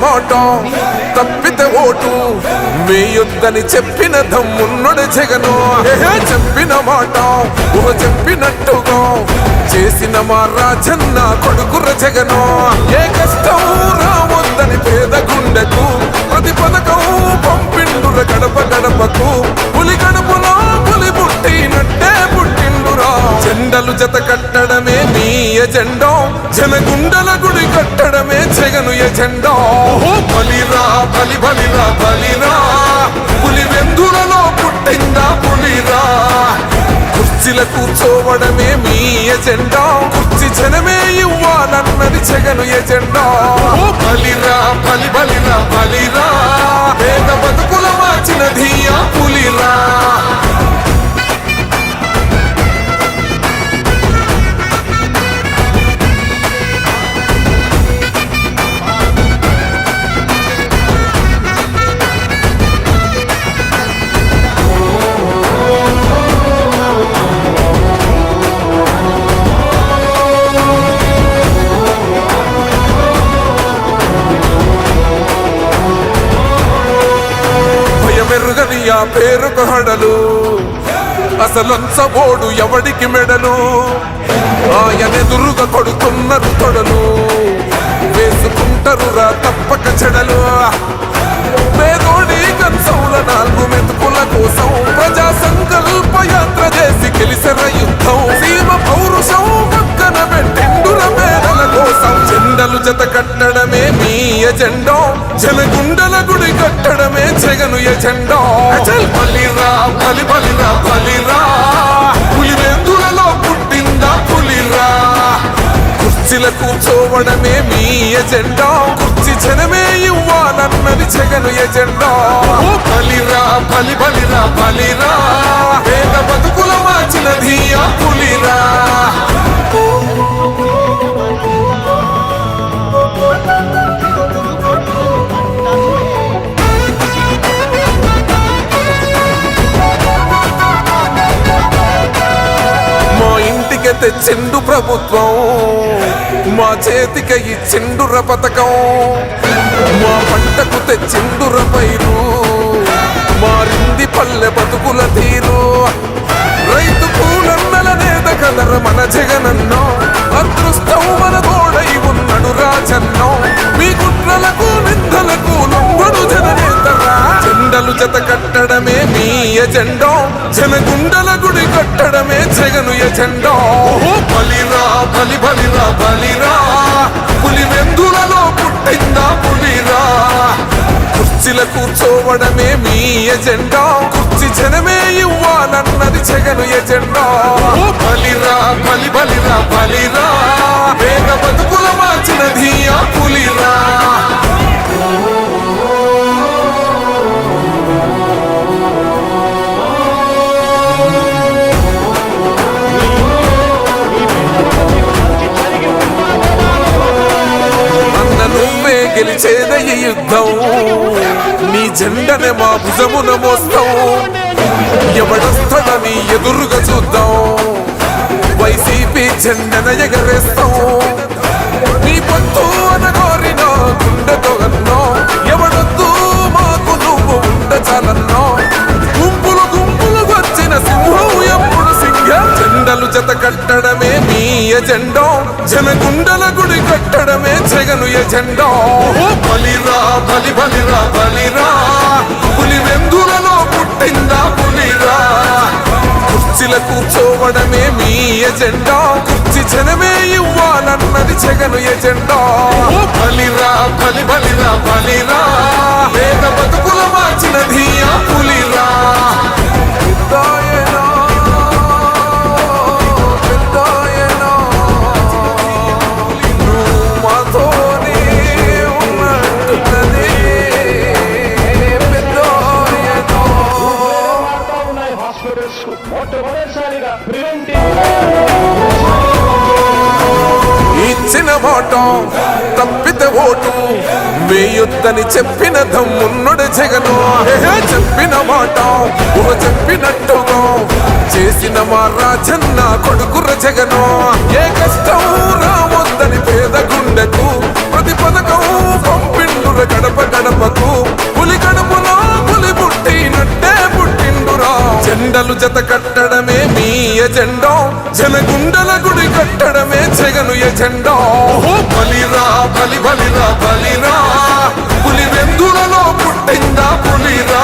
మాట తప్పితే ఓటు వేయొద్దని చెప్పిన దమ్మున్నడు జగను. చెప్పిన మాట చెప్పినట్టుగా చేసిన మా రాజన్న కొడుకుర జగను. ఏ కష్టం రావద్దని పేద గుండెకు ప్రతి పథకం పంపిండుర గడప గడపకు. పులి గడపలో పులి పుట్టినట్టే పుట్టిండురా. జెండలు జత కట్టడమే మీ ఎజెండా, జనగుండల గుడి కట్టడమే జగను ఎజెండా. బలిరా బలి బలిరా బలిరా, పులి వెందులలో పుట్టిందా పులిరా. కుర్చీల కూర్చోవడమే మీ ఎజెండా, కుర్చీ జనమే ఇవ్వాలన్నది జగను ఎజెండా. బలిరా బలి బలిరా బలిరా, పేద బతుకుల మార్చినది ఆ పులిరా. మెరుగని ఆ పేరుకు హడలు, అసలొంచబోడు ఎవడికి మెడలు. ఆయనెదురుగా కొడుతున్నారు తొడలు, వేసుకుంటారు రా తప్పక చెడలు. పేదోడి కంచౌల 4 మెతుకుల కోసం ప్రజా సంకల్ప యాత్ర చేసి గెలిసిన యుద్ధం. సీమ పౌరుషం పక్కన పెట్టిండుర పేదల కోసం. జెండలు జత కట్టడమే మీ ఎజెండా, జనగుండల గుడి కట్టడమే జగను ఎజెండా. బలిరా బలి బలిరా బలిరా, పులి వెందులలో పుట్టిందా పులిరా. కుర్చీల కూర్చోవడమే మీ ఎజెండా, కుర్చీ జనమే ఇవ్వాలన్నది జగను ఎజెండా. బలిరా బలి బలిరా బలిరా, పేద బతుకుల మార్చినది ఆ పులిరా. తెచ్చిండు ప్రభుత్వం, మా చేతికి ఇచ్చిండుర పథకం. మా పంటకు తెచ్చిండుర పైరు, మారింది పల్లె బతుకుల తీరు. రైతు పూలన్నల నేత కలర మన జగనన్నో, అదృష్టం మన తోడై ఉన్నడు రాజన్నో. మీ కుట్రలకు నిందలకు లొంగడు జననేతరా. జెండలు జత కట్టడమే మీ ఎజెండా, జనగుండల గుడి కట్టడమే జగను ఎజెండా. బలిరా బలి బలిరా బలిరా, పులి వెందులలో పుట్టిందా పులిరా. కుర్చీల కూర్చోవడమే మీ ఎజెండా, కుర్చీ జనమే ఇవ్వాలన్నది జగను ఎజెండా. బలిరా బలి బలిరా బలిరా, పేద బతుకుల మార్చినది ఆ పులిరా. గెలిచేద ఈ యుద్ధం, నీ జెండనే మా భుజమున మోస్తాం. ఎవడొస్తాడని ఎదురుగా చూద్దాం, వైసీపీ జెండన ఎగరేస్తాం. నీ పొత్తు అనగోరిన గుండెతో అన్నో, ఎవడొద్దు మాకు నువ్వు ఉండ చాలన్నో. గుంపులు గుంపులు వచ్చిన సింహం ఎప్పుడు సింహం. జెండలు జత కట్టడమే మీ ఎజెండా, జనగుండల గుడి కట్టడమే జగను ఎజెండా. బలిరా బలి బలిరా బలిరా, పులి వెందులలో పుట్టిందా పులిరా. కుర్చీల కూర్చోవడమే మీ ఎజెండా, కుర్చీ జనమే ఇవ్వాలన్నది జగను ఎజెండా. బలిరా బలి బలిరా బలిరా, పేద బతుకుల మార్చినది ఆ పులిరా. ఇచ్చిన మాట తప్పితే ఓటు వేయొద్దని చెప్పిన దమ్మున్నడు జగను. చెప్పిన మాట చెప్పినట్టుగా చేసిన మా రాజన్న కొడుకుర జగను. ఏ కష్టం రావద్దని పేద గుండెకు ప్రతి పథకం పంపిండుర నువ్వే గడప గడపకు పులి గడపలో పులి పుట్టినట్టే పుట్టిండురా జెండలు జత కట్టడమే మీ ఎజెండా జనగుండల గుడి కట్టడమే జగను ఎజెండా బలిరా బలి బలిరా బలిరా పులి వెందులలో పుట్టిందా పులిరా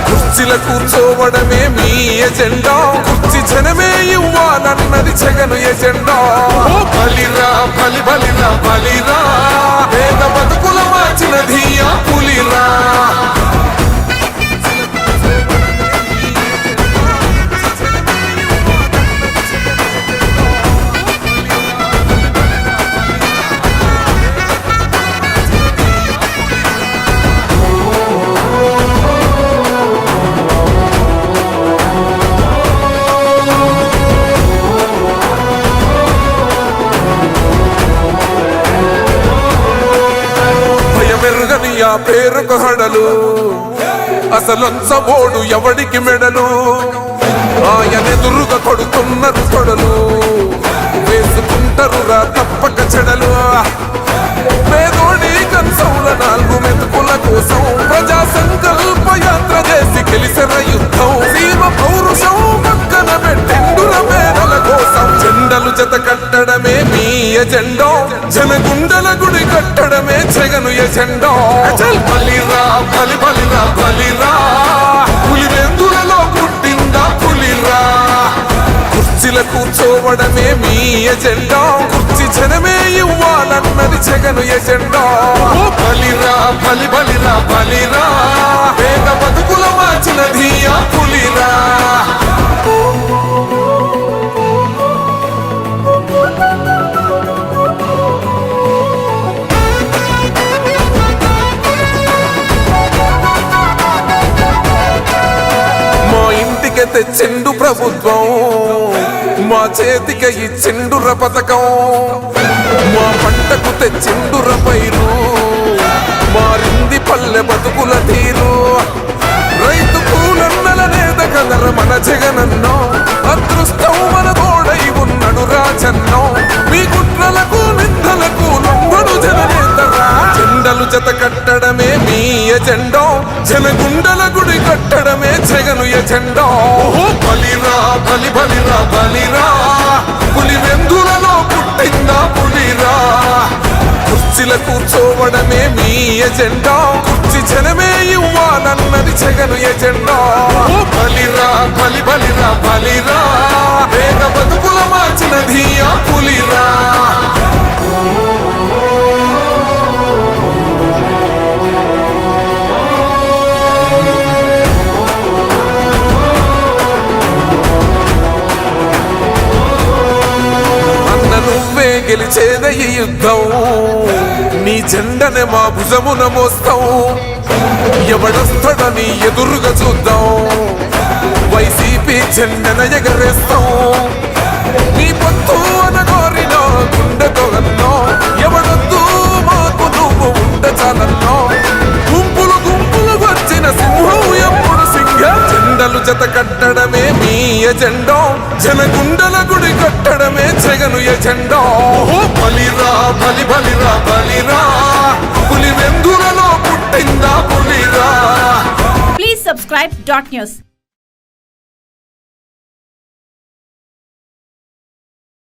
కుర్చీల కూర్చోవడమే మీ ఎజెండా కుర్చీ జనమే ఇవ్వాలన్నది జగను ఎజెండా బలిరా బలి బలిరా బలిరా పేద బతుకుల మార్చినది ఆ పులిరా ఆ పేరుకు హడలు అసలొంచబోడు ఎవడికి మెడలు ఆయనెదురుగా కొడుతున్నారు కొడలు వేసుకుంటారు రా తప్పక చెడలు పేదోడి కంచంల 4 మెతుకుల కోసం ప్రజా సంకల్ప యాత్ర చేసి గెలిసిన యుద్ధం సీమ పౌరుషం పక్కన పెట్టెండుల పేదల కోసం జెండలు జత కట్టడమే మీ ఎజెండా జనగుండల గుడి కట్టడమే జగను ఎజెండా బలిరా బలి బలిరా బలిరా పులి వెందులలో పుట్టిందా పులిరా కుర్చీల కూర్చోవడమే మీ ఎజెండా కుర్చీ జనమే ఇవ్వాలన్నది జగను ఎజెండా బలిరా బలి బలిరా బలిరా పేద బతుకుల మార్చినది ఆ పులిరా తెచ్చిండు ప్రభుత్వం మా చేతికి ఇచ్చిండుర పథకం మా పంటకు తెచ్చిండుర పైరు మారింది పల్లె బతుకుల తీరు రైతు కూలన్నల నేత కదర మన జగనన్నో అదృష్టం మన తోడై ఉన్నాడు రాజన్నో మీ కుట్రలకు నిందలకు లొంగడు జననేతరా జెండలు జత కట్టడమే మీ ఎజెండా జనగుండల గుడి కట్టడమే జగను ఎజెండా బలిరా బలి బలిరా బలిరా పులి వెందులలో పుట్టిందా పులిరా కుర్చీల కూర్చోవడమే మీ ఎజెండా కుర్చీ జనమే ఇవ్వాలన్నది జగను ఎజెండా బలిరా బలి బలిరా బలిరా పేద బతుకుల మార్చినది ఆ పులిరా గెలిచేద ఈ యుద్ధం నీ జెండనే మా భుజమున మోస్తాం ఎవడొస్తాడని ఎదురుగా చూద్దాం వైసీపీ జెండన ఎగరేస్తాం నీ పొత్తు అనగోరిన గుండెతో అన్నో ఎవడొద్దు మాకు నువ్వు ఉండ చాలన్నో గుంపులు గుంపులు వచ్చిన సింహం ఎప్పుడు సింగ జెండలు జత కట్టడమే మీ ఎజెండా జనగుండల గుడి కట్టడమే జగను ఎజెండా బలిరా బలి బలిరా బలిరా పులి వెందులలో పుట్టిందా పులిరా ప్లీజ్ subscribe .news